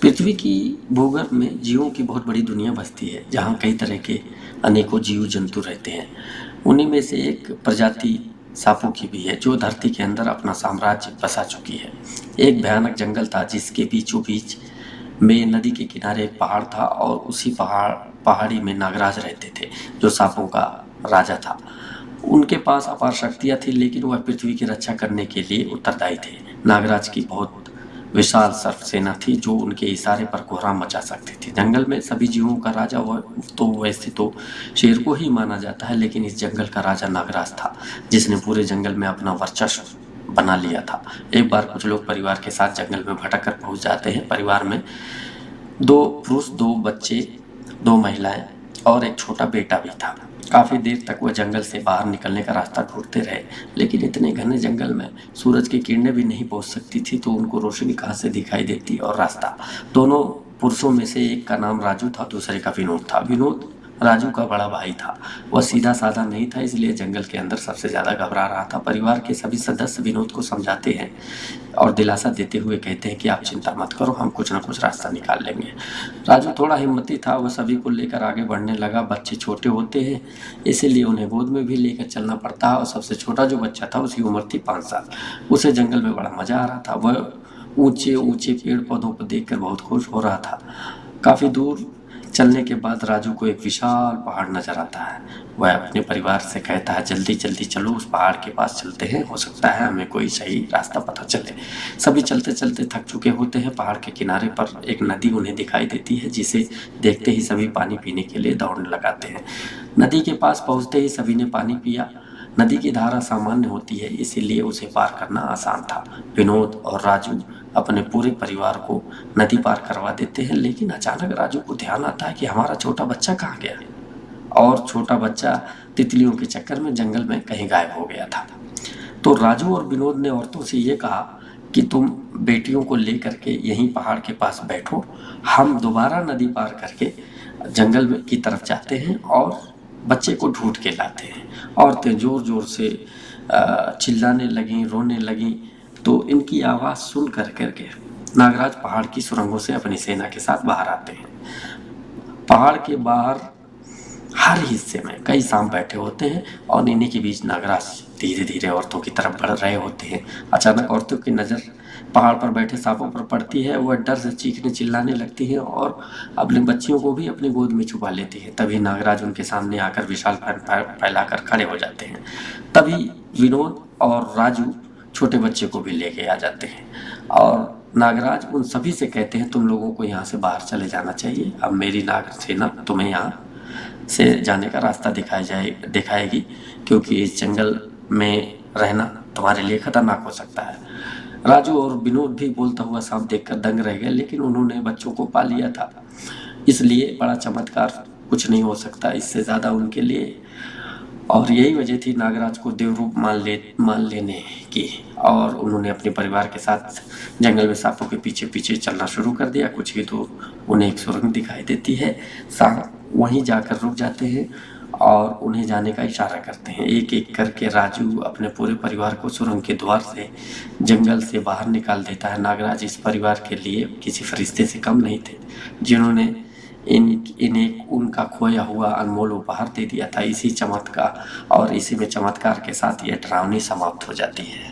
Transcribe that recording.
पृथ्वी की भूगर्भ में जीवों की बहुत बड़ी दुनिया बसती है, जहाँ कई तरह के अनेकों जीव जंतु रहते हैं। उन्हीं में से एक प्रजाति सांपों की भी है, जो धरती के अंदर अपना साम्राज्य बसा चुकी है। एक भयानक जंगल था, जिसके बीचों बीच में नदी के किनारे एक पहाड़ था, और उसी पहाड़ी में नागराज रहते थे, जो सांपों का राजा था। उनके पास अपार शक्तियाँ थी, लेकिन वह पृथ्वी की रक्षा करने के लिए उत्तरदायी थे। नागराज की बहुत विशाल सर्प सेना थी, जो उनके इशारे पर कोहराम मचा सकती थी। जंगल में सभी जीवों का राजा तो वैसे तो शेर को ही माना जाता है, लेकिन इस जंगल का राजा नागराज था, जिसने पूरे जंगल में अपना वर्चस्व बना लिया था। एक बार कुछ लोग परिवार के साथ जंगल में भटक कर पहुंच जाते हैं। परिवार में 2 पुरुष, 2 बच्चे, 2 महिलाएं और एक छोटा बेटा भी था। काफ़ी देर तक वह जंगल से बाहर निकलने का रास्ता ढूंढते रहे, लेकिन इतने घने जंगल में सूरज की किरणें भी नहीं पहुंच सकती थी, तो उनको रोशनी कहाँ से दिखाई देती और रास्ता। दोनों पुरुषों में से एक का नाम राजू था, दूसरे का विनोद था। विनोद राजू का बड़ा भाई था। वह सीधा साधा नहीं था, इसलिए जंगल के अंदर सबसे ज़्यादा घबरा रहा था। परिवार के सभी सदस्य विनोद को समझाते हैं और दिलासा देते हुए कहते हैं कि आप चिंता मत करो, हम कुछ ना कुछ रास्ता निकाल लेंगे। राजू थोड़ा हिम्मती था, वह सभी को लेकर आगे बढ़ने लगा। बच्चे छोटे होते हैं, इसीलिए उन्हें गोद में भी लेकर चलना पड़ता है, और सबसे छोटा जो बच्चा था, उसकी उम्र थी 5 साल। उसे जंगल में बड़ा मजा आ रहा था। वह ऊंचे ऊंचे पेड़ पौधों को देखकर बहुत खुश हो रहा था। काफी दूर चलने के बाद राजू को एक विशाल पहाड़ नजर आता है। वह अपने परिवार से कहता है, जल्दी जल्दी चलो, उस पहाड़ के पास चलते हैं, हो सकता है हमें कोई सही रास्ता पता चले। सभी चलते चलते थक चुके होते हैं। पहाड़ के किनारे पर एक नदी उन्हें दिखाई देती है, जिसे देखते ही सभी पानी पीने के लिए दौड़ने लगाते हैं। नदी के पास पहुंचते ही सभी ने पानी पिया। नदी की धारा सामान्य होती है, इसीलिए उसे पार करना आसान था। विनोद और राजू अपने पूरे परिवार को नदी पार करवा देते हैं, लेकिन अचानक राजू को ध्यान आता है कि हमारा छोटा बच्चा कहाँ गया, और छोटा बच्चा तितलियों के चक्कर में जंगल में कहीं गायब हो गया था। तो राजू और विनोद ने औरतों से ये कहा कि तुम बेटियों को लेकर के यहीं पहाड़ के पास बैठो, हम दोबारा नदी पार करके जंगल की तरफ जाते हैं और बच्चे को ढूंढ के लाते हैं। औरतें जोर जोर से चिल्लाने लगीं, रोने लगीं। तो इनकी आवाज़ सुन करके नागराज पहाड़ की सुरंगों से अपनी सेना के साथ बाहर आते हैं। पहाड़ के बाहर हर हिस्से में कई सांप बैठे होते हैं, और इन्हीं के बीच नागराज धीरे धीरे औरतों की तरफ बढ़ रहे होते हैं। अचानक औरतों की नज़र पहाड़ पर बैठे सांपों पर पड़ती है। वह डर से चीखने चिल्लाने लगती हैं और अपने बच्चियों को भी अपनी गोद में छुपा लेती है। तभी नागराज उनके सामने आकर विशाल फैलाकर खड़े हो जाते हैं। तभी विनोद और राजू छोटे बच्चे को भी लेके आ जाते हैं, और नागराज उन सभी से कहते हैं, तुम लोगों को यहाँ से बाहर चले जाना चाहिए। अब मेरी नाग सेना तुम्हें यहाँ से जाने का रास्ता दिखाएगी, क्योंकि इस जंगल में रहना तुम्हारे लिए खतरनाक हो सकता है। राजू और विनोद भी बोलता हुआ सांप देखकर दंग रह गए, लेकिन उन्होंने बच्चों को पा लिया था, इसलिए बड़ा चमत्कार कुछ नहीं हो सकता इससे ज़्यादा उनके लिए। और यही वजह थी नागराज को देवरूप मान लेने की, और उन्होंने अपने परिवार के साथ जंगल में सांपों के पीछे पीछे चलना शुरू कर दिया। कुछ ही दूर उन्हें एक सुरंग दिखाई देती है। सांप वहीं जाकर रुक जाते हैं और उन्हें जाने का इशारा करते हैं। एक एक करके राजू अपने पूरे परिवार को सुरंग के द्वार से जंगल से बाहर निकाल देता है। नागराज इस परिवार के लिए किसी फरिश्ते से कम नहीं थे, जिन्होंने इन्हें उनका खोया हुआ अनमोल उपहार दे दिया था। इसी में चमत्कार के साथ ये डरावनी समाप्त हो जाती है।